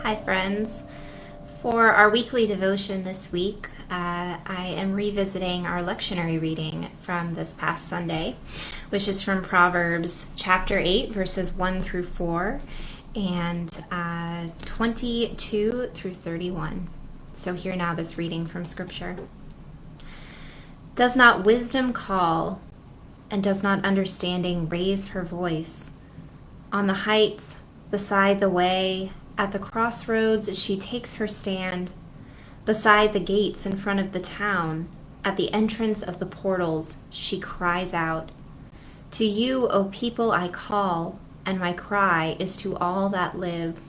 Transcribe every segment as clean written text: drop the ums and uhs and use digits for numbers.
Hi, friends. For our weekly devotion this week, I am revisiting our lectionary reading from this past Sunday, which is from Proverbs chapter 8, verses 1 through 4, and 22 through 31. So hear now this reading from Scripture. Does not wisdom call, and does not understanding raise her voice? On the heights, beside the way, at the crossroads she takes her stand, beside the gates in front of the town, at the entrance of the portals she cries out, "To you, O people, I call, and my cry is to all that live."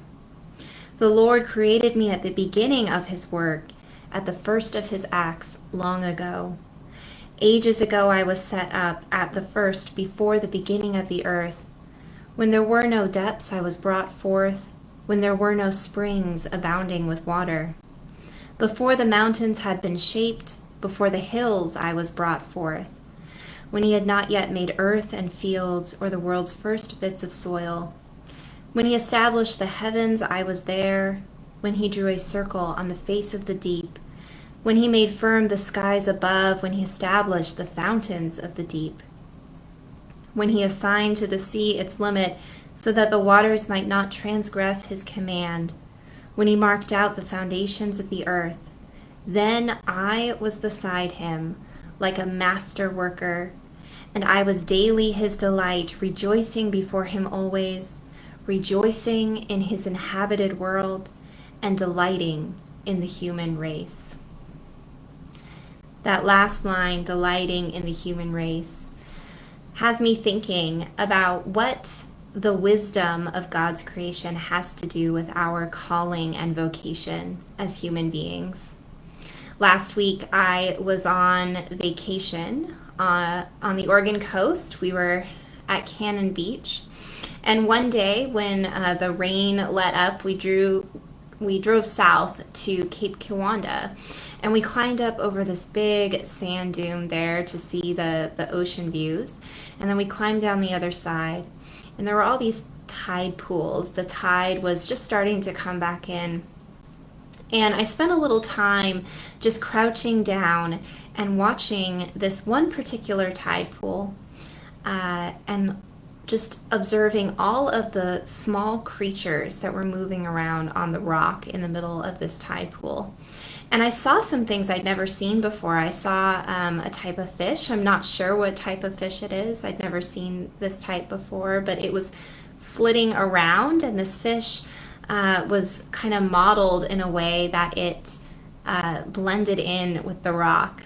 The Lord created me at the beginning of his work, at the first of his acts long ago. Ages ago I was set up at the first, before the beginning of the earth. When there were no depths I was brought forth, when there were no springs abounding with water. Before the mountains had been shaped, before the hills I was brought forth. When he had not yet made earth and fields, or the world's first bits of soil. When he established the heavens, I was there. When he drew a circle on the face of the deep. When he made firm the skies above, when he established the fountains of the deep. When he assigned to the sea its limit, so that the waters might not transgress his command, when he marked out the foundations of the earth. Then I was beside him, like a master worker, and I was daily his delight, rejoicing before him always, rejoicing in his inhabited world, and delighting in the human race. That last line, delighting in the human race, has me thinking about what the wisdom of God's creation has to do with our calling and vocation as human beings. Last week I was on vacation on the Oregon coast. We were at Cannon Beach, and one day when the rain let up, we drove south to Cape Kiwanda, and we climbed up over this big sand dune there to see the ocean views, and then we climbed down the other side. And there were all these tide pools. The tide was just starting to come back in. And I spent a little time just crouching down and watching this one particular tide pool and just observing all of the small creatures that were moving around on the rock in the middle of this tide pool. And I saw some things I'd never seen before. I saw a type of fish. I'm not sure what type of fish it is. I'd never seen this type before, but it was flitting around, and this fish was kind of modeled in a way that it blended in with the rock.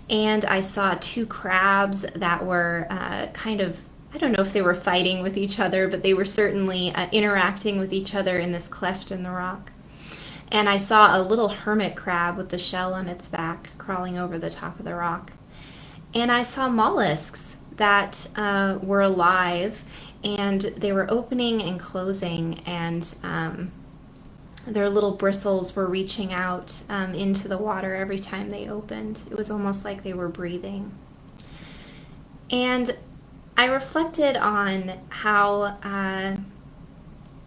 And I saw two crabs that were kind of, I don't know if they were fighting with each other, but they were certainly interacting with each other in this cleft in the rock. And I saw a little hermit crab with the shell on its back crawling over the top of the rock. And I saw mollusks that were alive, and they were opening and closing, and their little bristles were reaching out into the water every time they opened. It was almost like they were breathing. And I reflected on how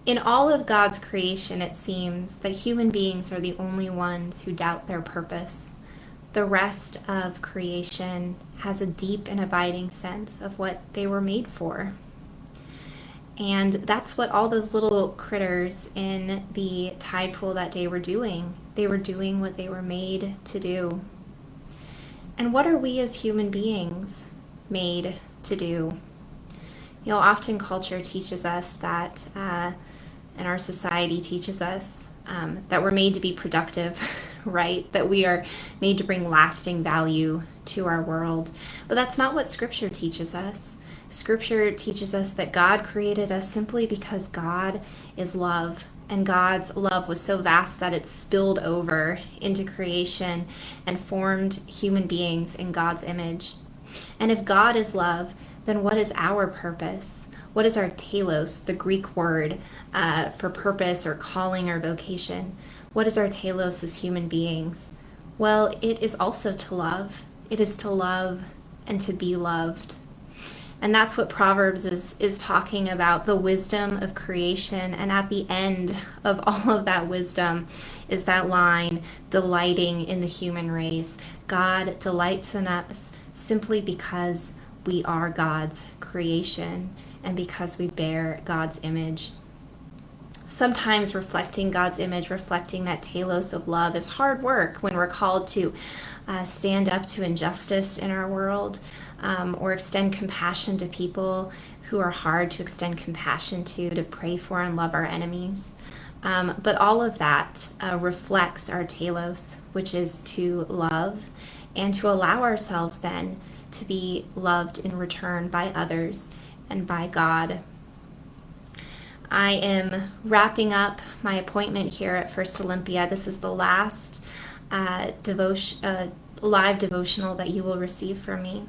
in all of God's creation, it seems that human beings are the only ones who doubt their purpose. The rest of creation has a deep and abiding sense of what they were made for. And that's what all those little critters in the tide pool that day were doing. They were doing what they were made to do. And what are we as human beings made to do? You know, often culture teaches us that, and our society teaches us that we're made to be productive, right? That we are made to bring lasting value to our world. But that's not what Scripture teaches us. Scripture teaches us that God created us simply because God is love, and God's love was so vast that it spilled over into creation and formed human beings in God's image. And if God is love, then what is our purpose? What is our telos, the Greek word for purpose or calling or vocation? What is our telos as human beings? Well, it is also to love. It is to love and to be loved. And that's what Proverbs is talking about, the wisdom of creation. And at the end of all of that wisdom is that line, delighting in the human race. God delights in us simply because we are God's creation and because we bear God's image. Sometimes reflecting God's image, reflecting that telos of love, is hard work when we're called to stand up to injustice in our world, or extend compassion to people who are hard to extend compassion to pray for and love our enemies. But all of that reflects our telos, which is to love and to allow ourselves then to be loved in return by others and by God. I am wrapping up my appointment here at First Olympia. This is the last live devotional that you will receive from me.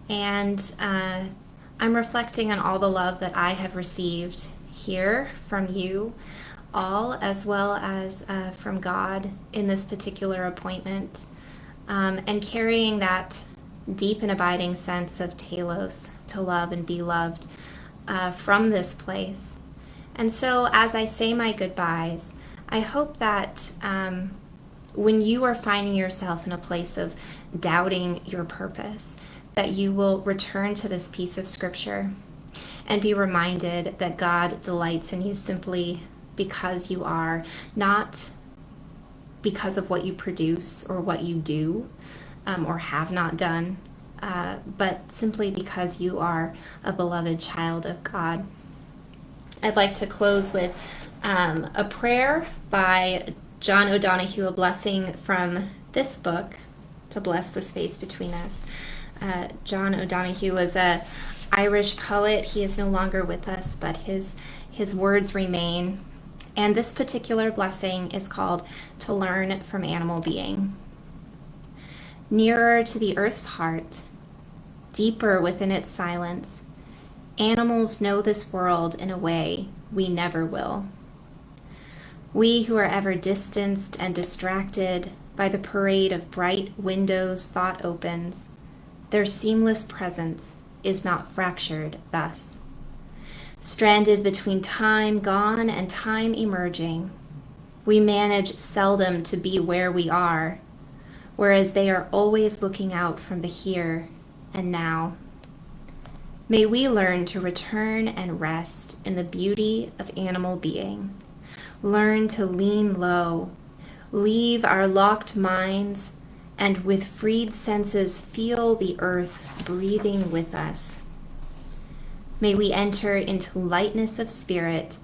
And I'm reflecting on all the love that I have received here from you all, as well as from God in this particular appointment, and carrying that deep and abiding sense of telos, to love and be loved, from this place. And so as I say my goodbyes, I hope that when you are finding yourself in a place of doubting your purpose, that you will return to this piece of scripture and be reminded that God delights in you simply because you are, not because of what you produce or what you do or have not done, but simply because you are a beloved child of God. I'd like to close with a prayer by John O'Donohue, a blessing from this book to bless the space between us. John O'Donohue was an Irish poet. He is no longer with us, but his words remain. And this particular blessing is called To Learn from Animal Being. Nearer to the earth's heart, deeper within its silence, animals know this world in a way we never will. We who are ever distanced and distracted by the parade of bright windows thought opens, their seamless presence is not fractured thus. Stranded between time gone and time emerging, we manage seldom to be where we are, whereas they are always looking out from the here and now. May we learn to return and rest in the beauty of animal being, learn to lean low, leave our locked minds, and with freed senses feel the earth breathing with us. May we enter into lightness of spirit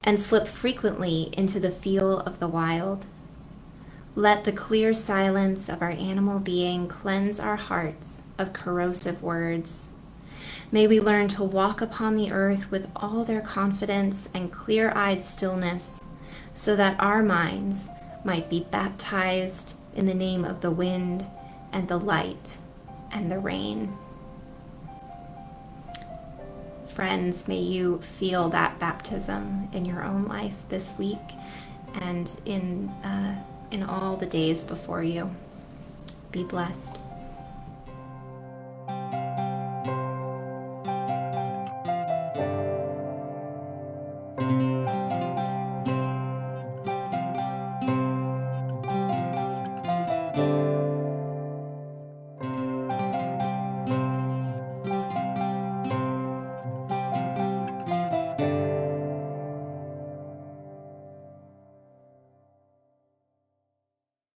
and slip frequently into the feel of the wild. Let the clear silence of our animal being cleanse our hearts of corrosive words. May we learn to walk upon the earth with all their confidence and clear-eyed stillness, so that our minds might be baptized in the name of the wind and the light and the rain. Friends, may you feel that baptism in your own life this week and in all the days before you. Be blessed.